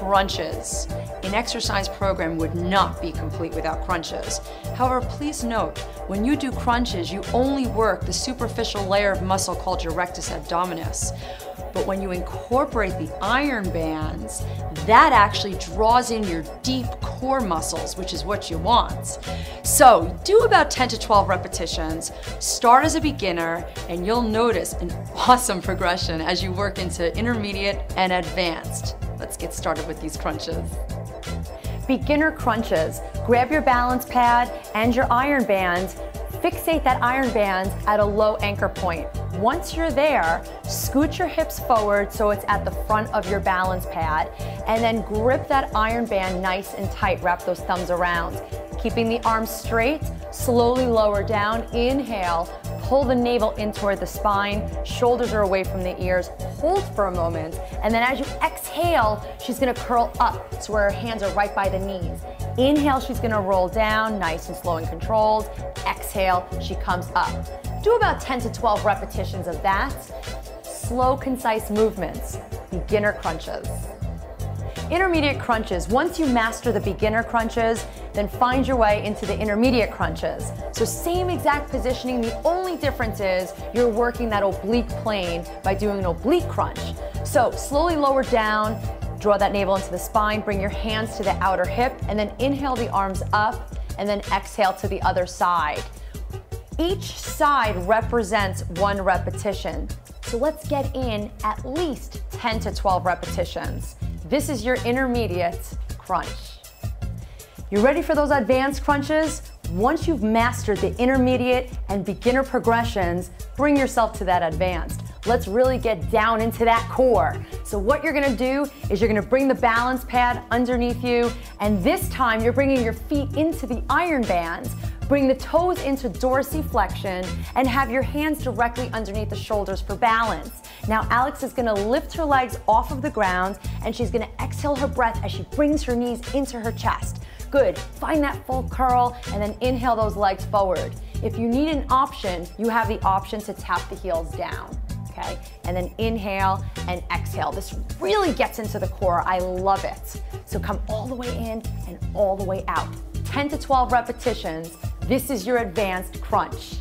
crunches. An exercise program would not be complete without crunches. However, please note, when you do crunches, you only work the superficial layer of muscle called your rectus abdominis. But when you incorporate the iron bands, that actually draws in your deep core muscles, which is what you want. So do about 10 to 12 repetitions, start as a beginner, and you'll notice an awesome progression as you work into intermediate and advanced. Let's get started with these crunches. Beginner crunches. Grab your balance pad and your iron bands. Fixate that iron band at a low anchor point. Once you're there, scoot your hips forward so it's at the front of your balance pad, and then grip that iron band nice and tight. Wrap those thumbs around. Keeping the arms straight, slowly lower down. Inhale, pull the navel in toward the spine, shoulders are away from the ears. Hold for a moment, and then as you exhale, she's gonna curl up to where her hands are right by the knees. Inhale, she's gonna roll down, nice and slow and controlled. Exhale, she comes up. Do about 10 to 12 repetitions of that. Slow, concise movements. Beginner crunches. Intermediate crunches. Once you master the beginner crunches, then find your way into the intermediate crunches. So same exact positioning, the only difference is you're working that oblique plane by doing an oblique crunch. So slowly lower down, draw that navel into the spine, bring your hands to the outer hip, and then inhale the arms up, and then exhale to the other side. Each side represents one repetition. So let's get in at least 10 to 12 repetitions. This is your intermediate crunch. You ready for those advanced crunches? Once you've mastered the intermediate and beginner progressions, bring yourself to that advanced. Let's really get down into that core. So what you're gonna do is you're gonna bring the balance pad underneath you, and this time you're bringing your feet into the iron bands. Bring the toes into dorsiflexion and have your hands directly underneath the shoulders for balance. Now Alex is gonna lift her legs off of the ground, and she's gonna exhale her breath as she brings her knees into her chest. Good, find that full curl, and then inhale those legs forward. If you need an option, you have the option to tap the heels down. Okay, and then inhale and exhale. This really gets into the core. I love it. So come all the way in and all the way out. 10 to 12 repetitions. This is your advanced crunch.